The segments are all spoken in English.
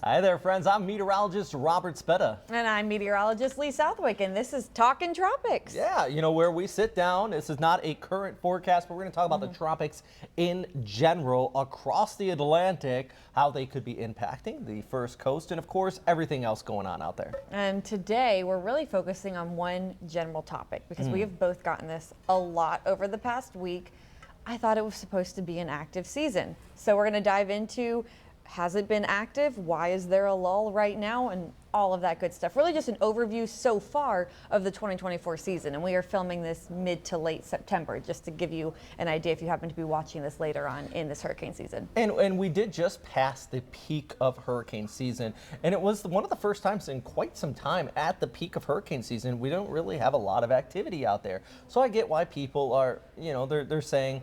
Hi there, friends. I'm meteorologist Robert Spetta. And I'm meteorologist Lee Southwick, and this is Talkin Tropics. Yeah, you know, where we sit down. This is not a current forecast, but we're going to talk about the tropics in general across the Atlantic, how they could be impacting the first coast, and of course, everything else going on out there. And today we're really focusing on one general topic because we have both gotten this a lot over the past week. I thought it was supposed to be an active season. So we're going to dive into, has it been active? Why is there a lull right now? And all of that good stuff. Really just an overview so far of the 2024 season. And we are filming this mid to late September, just to give you an idea if you happen to be watching this later on in this hurricane season. And we did just pass the peak of hurricane season. And it was one of the first times in quite some time at the peak of hurricane season, we don't really have a lot of activity out there. So I get why people are, you know, they're saying,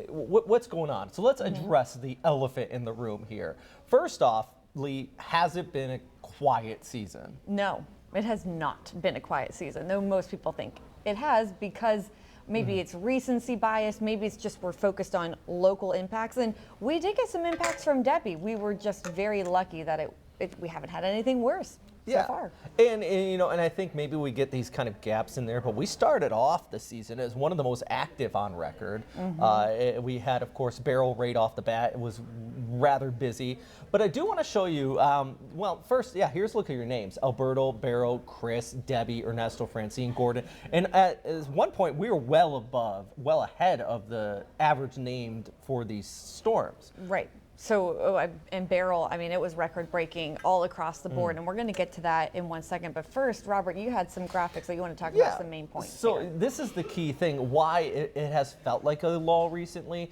what's going on? So let's address the elephant in the room here. First off, Lee, has it been a quiet season? No, it has not been a quiet season, though most people think it has, because maybe it's recency bias, maybe it's just we're focused on local impacts. And we did get some impacts from Debbie. We were just very lucky that we haven't had anything worse. So far. And you know, and I think maybe we get these kind of gaps in there, but we started off the season as one of the most active on record. We had, of course, Beryl right off the bat. It was rather busy, but I do want to show you, well, first, here's a look at your names: Alberto, Beryl, Chris, Debbie, Ernesto, Francine, Gordon. And at one point, we were well ahead of the average named for these storms. Right. So, and Beryl, I mean, it was record-breaking all across the board, and we're going to get to that in 1 second. But first, Robert, you had some graphics that you want to talk about, some main points. So here. This is the key thing, why it has felt like a lull recently.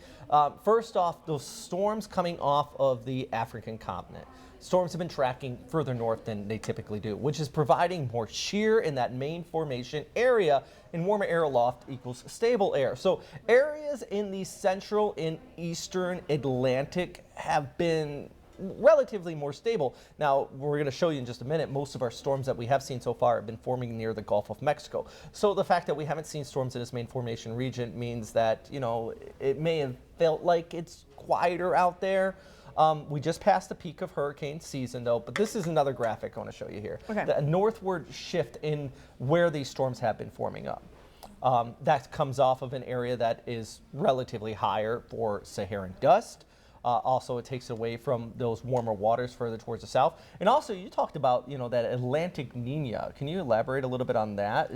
First off, those storms coming off of the African continent. Storms have been tracking further north than they typically do, which is providing more shear in that main formation area, and warmer air aloft equals stable air. So areas in the central and eastern Atlantic have been relatively more stable. Now, we're going to show you in just a minute, most of our storms that we have seen so far have been forming near the Gulf of Mexico. So the fact that we haven't seen storms in this main formation region means that, you know, it may have felt like it's quieter out there. We just passed the peak of hurricane season, though, but this is another graphic I want to show you here. Okay. The northward shift in where these storms have been forming up. That comes off of an area that is relatively higher for Saharan dust. Also, it takes away from those warmer waters further towards the south. And also, you talked about, you know, that Atlantic Nina. Can you elaborate a little bit on that?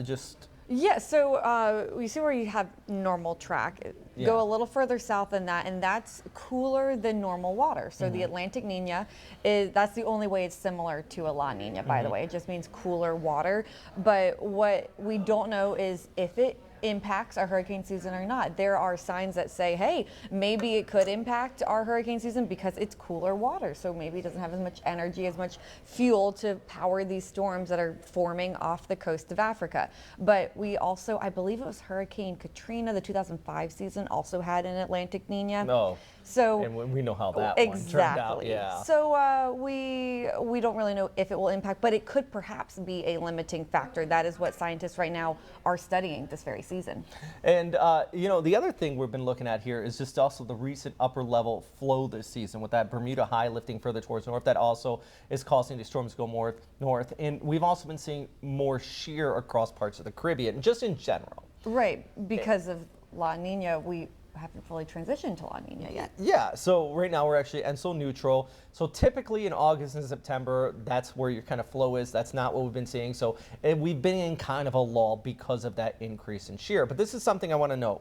Yeah, so you see where you have normal track. Go a little further south than that, and that's cooler than normal water. So the Atlantic Nina that's the only way it's similar to a La Nina, by the way. It just means cooler water. But what we don't know is if it impacts our hurricane season or not. There are signs that say, hey, maybe it could impact our hurricane season because it's cooler water. So maybe it doesn't have as much energy, as much fuel to power these storms that are forming off the coast of Africa. But we also, I believe it was Hurricane Katrina, the 2005 season, also had an Atlantic Nina. No. So, and we know how that exactly. one turned out. Yeah. So we don't really know if it will impact, but it could perhaps be a limiting factor. That is what scientists right now are studying this very season. And you know, the other thing we've been looking at here is just also the recent upper level flow this season with that Bermuda high lifting further towards north. That also is causing these storms to go more north. And we've also been seeing more shear across parts of the Caribbean, just in general. Right, because of La Nina, we haven't fully transitioned to La Nina yet. Yeah, so right now we're actually ENSO neutral. So typically in August and September, that's where your kind of flow is. That's not what we've been seeing. So we've been in kind of a lull because of that increase in shear. But this is something I want to know.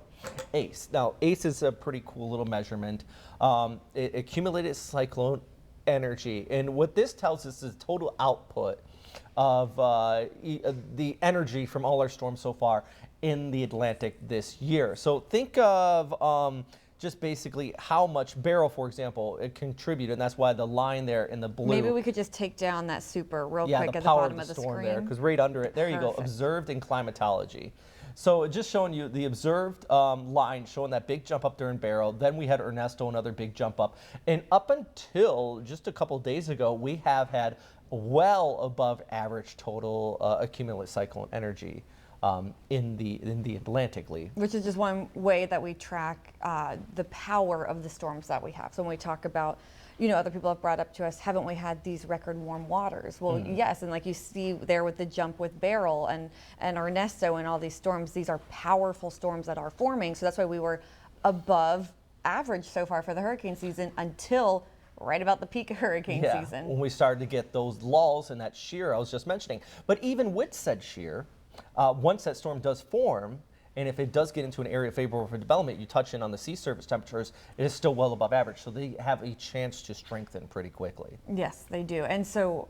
ACE. Now, ACE is a pretty cool little measurement. Accumulated cyclone energy. And what this tells us is the total output of the energy from all our storms so far in the Atlantic this year. So think of just basically how much Beryl, for example, it contributed, and that's why the line there in the blue. Maybe we could just take down that super real quick at the bottom of the screen. There, because right under it, there you go, observed in climatology. So just showing you the observed line showing that big jump up during Beryl. Then we had Ernesto, another big jump up. And up until just a couple days ago, we have had well above average total accumulated cyclone energy in the Atlantic. Which is just one way that we track the power of the storms that we have. So when we talk about, other people have brought up to us, haven't we had these record warm waters? Well, yes, and like you see there with the jump with Beryl and Ernesto and all these storms, these are powerful storms that are forming. So that's why we were above average so far for the hurricane season until right about the peak of hurricane season. When we started to get those lulls and that shear I was just mentioning. But even with said shear, once that storm does form, and if it does get into an area favorable for development, you touch in on the sea surface temperatures, it is still well above average. So they have a chance to strengthen pretty quickly. Yes, they do. And so,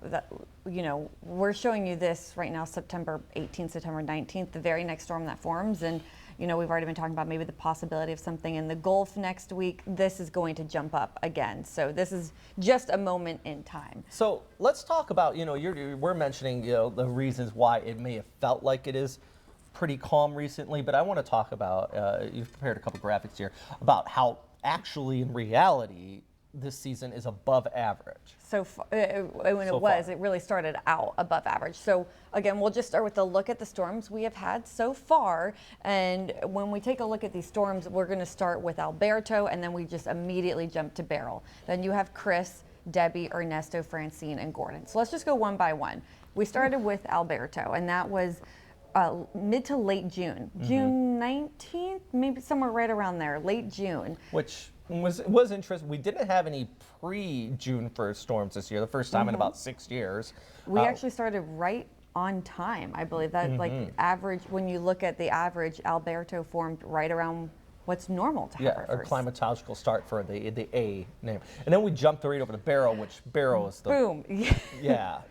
we're showing you this right now, September 18th, September 19th, the very next storm that forms. And, we've already been talking about maybe the possibility of something in the Gulf next week. This is going to jump up again. So this is just a moment in time. So let's talk about, we're mentioning, the reasons why it may have felt like it is pretty calm recently, but I want to talk about, you've prepared a couple graphics here, about how actually in reality this season is above average. It really started out above average. So again, we'll just start with a look at the storms we have had so far. And when we take a look at these storms, we're going to start with Alberto, and then we just immediately jump to Beryl. Then you have Chris, Debbie, Ernesto, Francine, and Gordon. So let's just go one by one. We started with Alberto, and that was mid to late June. June 19th, maybe somewhere right around there, late June. Which was interesting. We didn't have any pre-June 1st storms this year, the first time in about 6 years. We actually started right on time. I believe that average, when you look at the average, Alberto formed right around what's normal to have our climatological start for the A name. And then we jumped right over to Beryl, which Beryl is the... Boom. Yeah.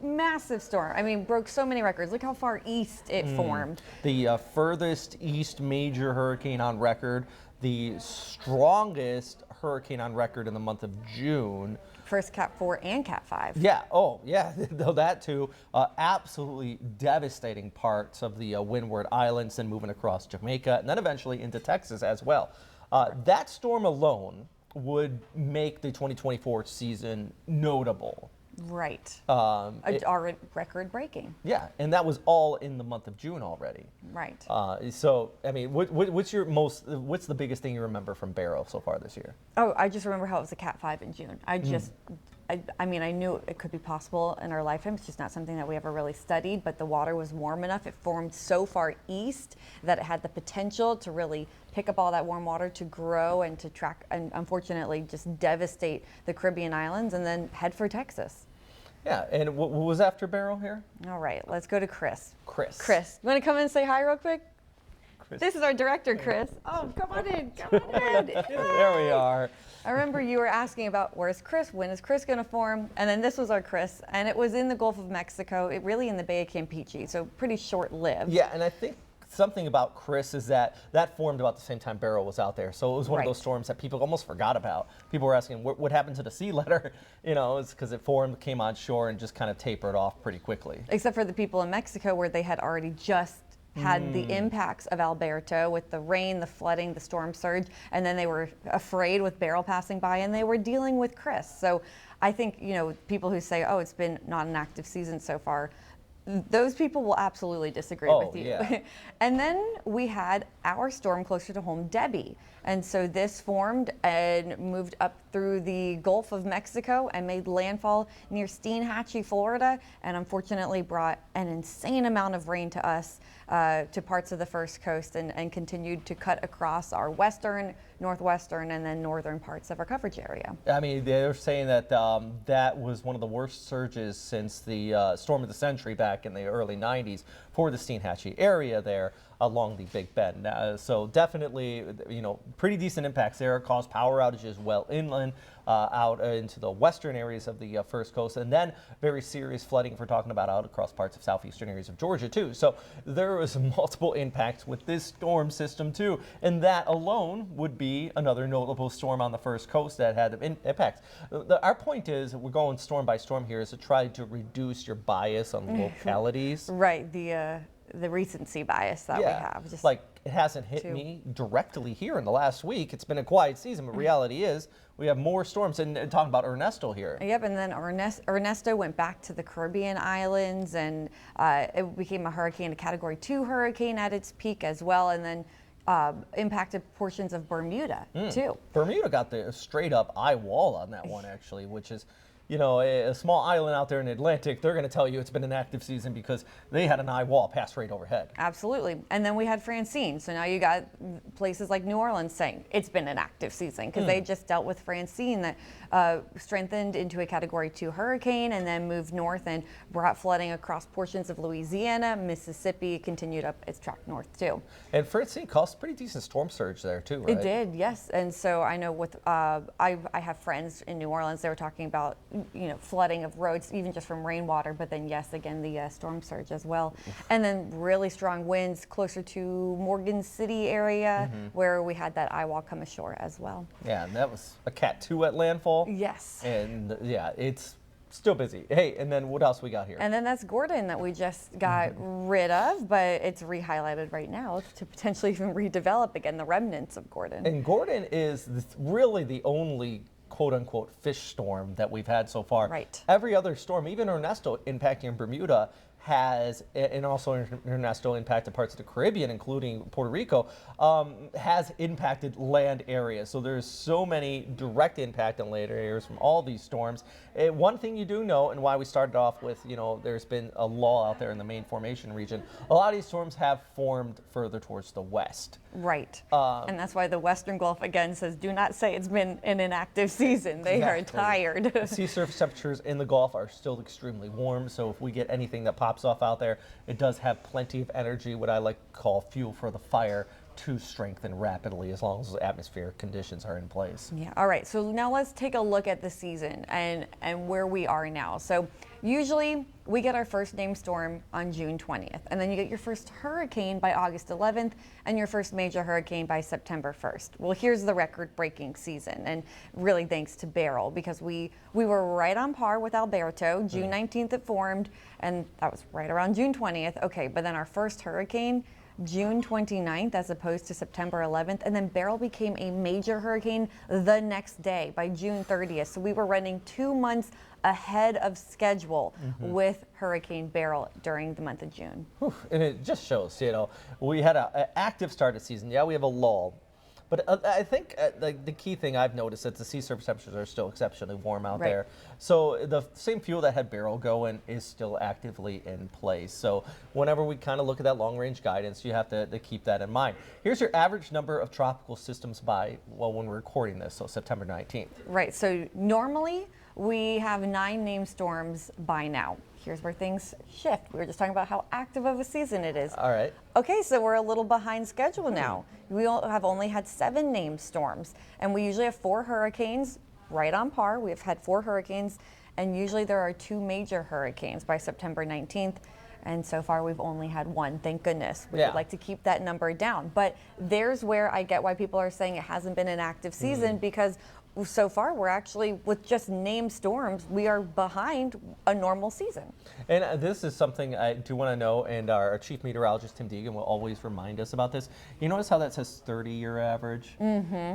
Massive storm. I mean, broke so many records. Look how far east it formed. The furthest east major hurricane on record, the strongest hurricane on record in the month of June. First Cat 4 and Cat 5. Yeah, that too. Absolutely devastating parts of the Windward Islands and moving across Jamaica and then eventually into Texas as well. That storm alone would make the 2024 season notable. Right. Record breaking. Yeah, and that was all in the month of June already. Right. So, I mean, what's the biggest thing you remember from Beryl so far this year? Oh, I just remember how it was a Cat 5 in June. I knew it could be possible in our lifetime. It's just not something that we ever really studied, but the water was warm enough. It formed so far east that it had the potential to really pick up all that warm water, to grow and to track, and unfortunately just devastate the Caribbean islands and then head for Texas. Yeah, and what was after Beryl here? All right, let's go to Chris. Chris, you want to come in and say hi real quick? Chris. This is our director, Chris. Oh, come on in. There we are. I remember you were asking about where's Chris, when is Chris going to form? And then this was our Chris, and it was in the Gulf of Mexico, really in the Bay of Campeche, so pretty short-lived. Yeah, and I think something about Chris is that formed about the same time Beryl was out there. So it was one of those storms that people almost forgot about. People were asking, what happened to the sea letter? It's because it formed, came on shore, and just kind of tapered off pretty quickly. Except for the people in Mexico where they had already just had the impacts of Alberto with the rain, the flooding, the storm surge, and then they were afraid with Beryl passing by, and they were dealing with Chris. So I think, people who say, oh, it's been not an active season so far, those people will absolutely disagree with you. Yeah. And then we had our storm closer to home, Debbie. And so this formed and moved up through the Gulf of Mexico and made landfall near Steinhatchee, Florida, and unfortunately brought an insane amount of rain to us, to parts of the First Coast, and continued to cut across our western, northwestern, and then northern parts of our coverage area. I mean, they're saying that that was one of the worst surges since the storm of the century back in the early 90s for the Steinhatchee area there along the Big Bend. So definitely, pretty decent impacts there. It caused power outages well inland, out into the western areas of the First Coast, and then very serious flooding if we're talking about out across parts of southeastern areas of Georgia too. So there was multiple impacts with this storm system too, and that alone would be another notable storm on the First Coast that had impacts. Our point is, we're going storm by storm here, is to try to reduce your bias on localities. Right. the recency bias that we have. Just like it hasn't hit me directly here in the last week. It's been a quiet season, but reality is we have more storms. And talking about Ernesto here. Yep, and then Ernesto went back to the Caribbean islands, and it became a Category 2 hurricane at its peak as well, and then impacted portions of Bermuda too. Bermuda got the straight up eye wall on that one, actually, which is, you know, a small island out there in the Atlantic. They're going to tell you it's been an active season because they had an eye wall pass right overhead. Absolutely. And then we had Francine. So now you got places like New Orleans saying it's been an active season because they just dealt with Francine that strengthened into a Category 2 hurricane and then moved north and brought flooding across portions of Louisiana. Mississippi continued up its track north too. And Francine caused pretty decent storm surge there too, right? It did, yes. And so I know with I have friends in New Orleans. They were talking about, you know, flooding of roads even just from rainwater, but then yes, again the storm surge as well. And then really strong winds closer to Morgan City area where we had that eye wall come ashore as well. Yeah, and that was a Cat 2 at landfall. Yes. And yeah, it's still busy. Hey, and then what else we got here? And then that's Gordon that we just got rid of, but it's re-highlighted right now to potentially even redevelop again, the remnants of Gordon. And Gordon is really the only quote-unquote fish storm that we've had so far. Right. Every other storm, even Ernesto impacting Bermuda, has, and also Ernesto impacted parts of the Caribbean, including Puerto Rico, has impacted land areas. So there's so many direct impact on land areas from all these storms. One thing you do know, and why we started off with, you know, there's been a lull out there in the main formation region, a lot of these storms have formed further towards the west. Right. And that's why the Western Gulf, again, says do not say it's been an inactive season. They are tired. Sea surface temperatures in the Gulf are still extremely warm, so if we get anything that pops off out there, it does have plenty of energy, what I like to call fuel for the fire, to strengthen rapidly as long as the atmospheric conditions are in place. Yeah. All right. So now let's take a look at the season and where we are now. So usually we get our first named storm on June 20th, and then you get your first hurricane by August 11th and your first major hurricane by September 1st. Well, here's the record-breaking season, and really thanks to Beryl, because we were right on par with Alberto. June 19th it formed, and that was right around June 20th. Okay, but then our first hurricane, June 29th as opposed to September 11th, and then Beryl became a major hurricane the next day by June 30th. So we were running 2 months ahead of schedule with Hurricane Beryl during the month of June. Whew. And it just shows, you know, we had an active start of season. Yeah, we have a lull. But I think the key thing I've noticed is the sea surface temperatures are still exceptionally warm out there. So the same fuel that had Beryl going is still actively in place. So whenever we kind of look at that long-range guidance, you have to keep that in mind. Here's your average number of tropical systems by, well, when we're recording this, so September 19th. Right. So normally we have 9 named storms by now. Here's where things shift. We were just talking about how active of a season it is. All right. Okay, so we're a little behind schedule now. We have only had 7 named storms, and we usually have 4 hurricanes, right on par. We have had 4 hurricanes, and usually there are 2 major hurricanes by September 19th. And so far, we've only had 1, thank goodness. We would like to keep that number down. But there's where I get why people are saying it hasn't been an active season, because so far we're actually, with just named storms, we are behind a normal season. And this is something I do want to know, and our chief meteorologist, Tim Deegan, will always remind us about this. You notice how that says 30-year average?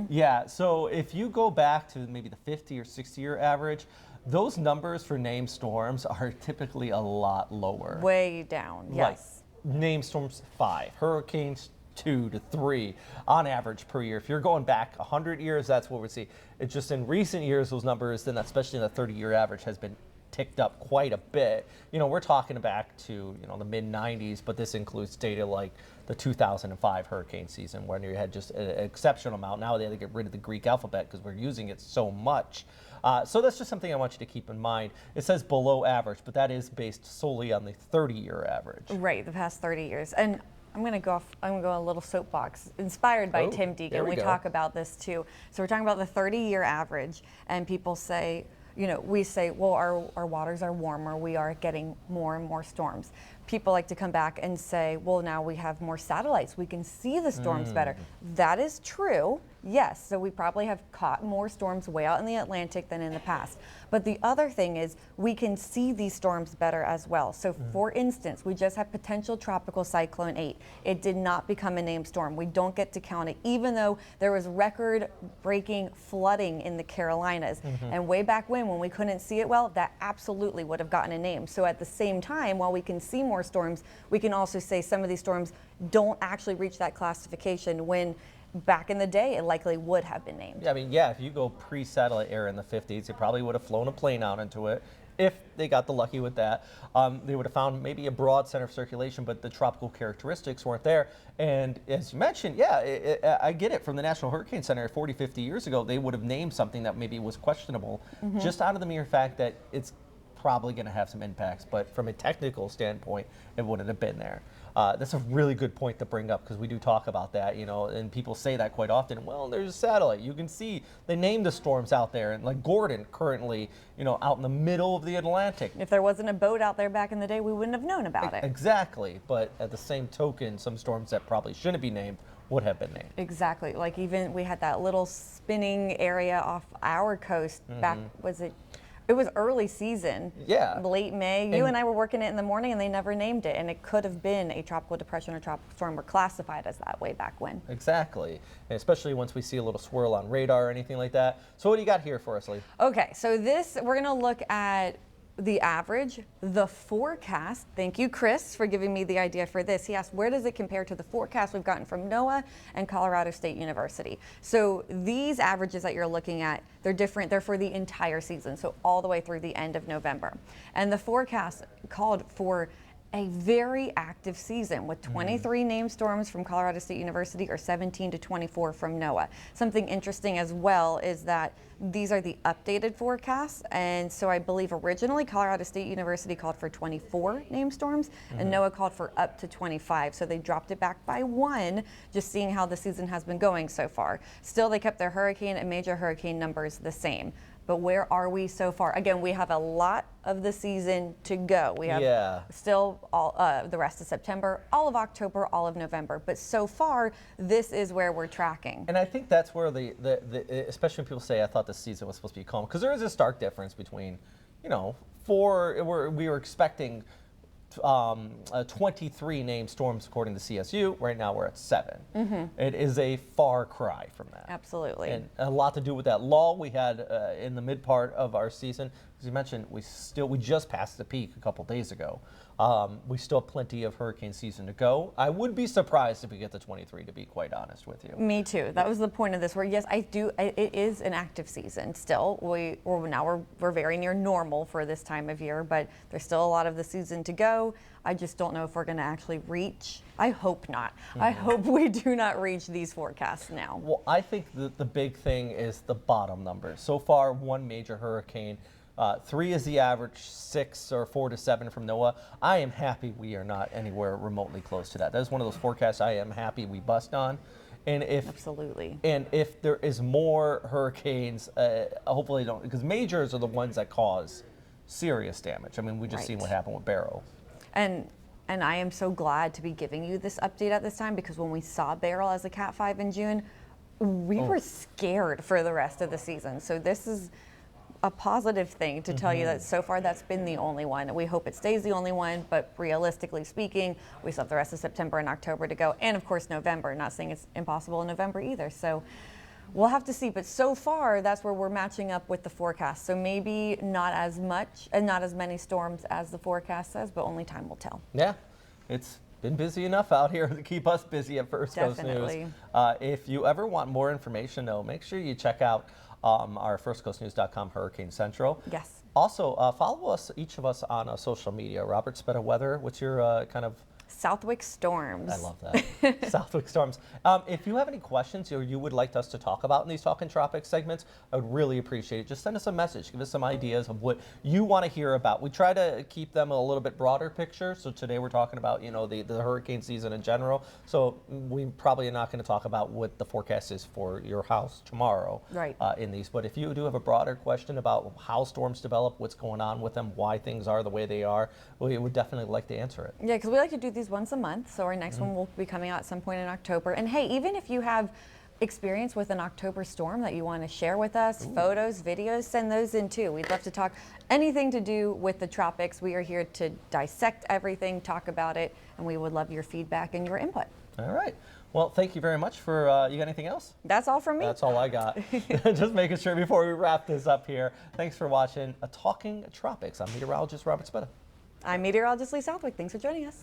Yeah, so if you go back to maybe the 50 or 60-year average, those numbers for named storms are typically a lot lower. Way down, yes. Like named storms 5, hurricanes 2 to 3 on average per year. If you're going back 100 years, that's what we see. It's just in recent years, those numbers, then especially in the 30-year average, has been ticked up quite a bit. You know, we're talking back to, you know, the mid-90s, but this includes data like the 2005 hurricane season, when you had just an exceptional amount. Now they had to get rid of the Greek alphabet because we're using it so much. So that's just something I want you to keep in mind. It says below average, but that is based solely on the 30-year average. Right, the past 30 years. And I'm going to go a little soapbox, inspired by Tim Deegan. We talk about this too. So we're talking about the 30-year average, and people say, you know, we say, well, our waters are warmer, we are getting more and more storms. People like to come back and say, well, now we have more satellites, we can see the storms better. That is true, Yes, so we probably have caught more storms way out in the Atlantic than in the past. But the other thing is we can see these storms better as well. So for instance, we just had potential tropical cyclone 8. It did not become a named storm. We don't get to count it, even though there was record-breaking flooding in the Carolinas. And way back when we couldn't see it well, that absolutely would have gotten a name. So at the same time, while we can see more storms, we can also say some of these storms don't actually reach that classification when back in the day it likely would have been named. Yeah, I mean, yeah, if you go pre-satellite era in the 50s, they probably would have flown a plane out into it. If they got the lucky with that, they would have found maybe a broad center of circulation, but the tropical characteristics weren't there. And as you mentioned, yeah, I get it. From the National Hurricane Center 40, 50 years ago, they would have named something that maybe was questionable, just out of the mere fact that it's probably going to have some impacts. But from a technical standpoint, it wouldn't have been there. That's a really good point to bring up, because we do talk about that, you know, and people say that quite often. Well, there's a satellite. You can see they named the storms out there, and like Gordon currently, you know, out in the middle of the Atlantic. If there wasn't a boat out there back in the day, we wouldn't have known about it. Exactly. But at the same token, some storms that probably shouldn't be named would have been named. Exactly. Like even we had that little spinning area off our coast back, it was early season, late May. You and I were working it in the morning, and they never named it, and it could have been a tropical depression or tropical storm. Were classified as that way back when. Exactly, and especially once we see a little swirl on radar or anything like that. So what do you got here for us, Lee? Okay, so this, we're gonna look at the average, the forecast. Thank you, Chris, for giving me the idea for this. He asked, where does it compare to the forecast we've gotten from NOAA and Colorado State University? So these averages that you're looking at, they're different. They're for the entire season, so all the way through the end of November. And the forecast called for a very active season with 23 named storms from Colorado State University or 17 to 24 from NOAA. Something interesting as well is that these are the updated forecasts, and so I believe originally Colorado State University called for 24 named storms and NOAA called for up to 25, so they dropped it back by 1, just seeing how the season has been going so far. Still, they kept their hurricane and major hurricane numbers the same. But where are we so far? Again, we have a lot of the season to go. We have still all the rest of September, all of October, all of November. But so far, this is where we're tracking. And I think that's where especially when people say, I thought the season was supposed to be calm, because there is a stark difference between, you know, we were expecting 23 named storms according to CSU. Right now we're at 7. It is a far cry from that. Absolutely. And a lot to do with that lull we had in the mid part of our season. As you mentioned, we just passed the peak a couple days ago. We still have plenty of hurricane season to go. I would be surprised if we get to 23, to be quite honest with you. Me too. That was the point of this, where yes, it is an active season still. We're very near normal for this time of year, but there's still a lot of the season to go. I just don't know if we're going to actually reach. I hope not. I hope we do not reach these forecasts now. Well, I think the big thing is the bottom numbers. So far, 1 major hurricane. 3 is the average, 6 or 4 to 7 from NOAA. I am happy we are not anywhere remotely close to that. That is one of those forecasts I am happy we bust on. And if there is more hurricanes, hopefully don't, because majors are the ones that cause serious damage. I mean, we just seen what happened with Beryl. And I am so glad to be giving you this update at this time, because when we saw Beryl as a Cat 5 in June, we were scared for the rest of the season. So this is a positive thing to tell you that so far that's been the only one. We hope it stays the only one, but realistically speaking, we still have the rest of September and October to go, and of course November. Not saying it's impossible in November either. So we'll have to see, but so far that's where we're matching up with the forecast. So maybe not as much and not as many storms as the forecast says, but only time will tell. Yeah, it's been busy enough out here to keep us busy at First Coast News. If you ever want more information, though, make sure you check out our firstcoastnews.com Hurricane Central. Yes. Also, follow us, each of us, on social media. Robert Speta Weather, what's your kind of Southwick Storms. I love that. Southwick Storms. If you have any questions or you would like us to talk about in these Talkin Tropics segments, I would really appreciate it. Just send us a message. Give us some ideas of what you want to hear about. We try to keep them a little bit broader picture. So today we're talking about, you know, the hurricane season in general. So we probably are not going to talk about what the forecast is for your house tomorrow in these. But if you do have a broader question about how storms develop, what's going on with them, why things are the way they are, we would definitely like to answer it. Yeah, because we like to do these once a month. So our next one will be coming out at some point in October. And hey, even if you have experience with an October storm that you want to share with us, photos, videos, send those in too. We'd love to talk anything to do with the tropics. We are here to dissect everything, talk about it, and we would love your feedback and your input. All right. Well, thank you very much for, you got anything else? That's all from me. That's all I got. Just making sure before we wrap this up here. Thanks for watching Talking Tropics. I'm meteorologist Robert Spetta. I'm meteorologist Lee Southwick. Thanks for joining us.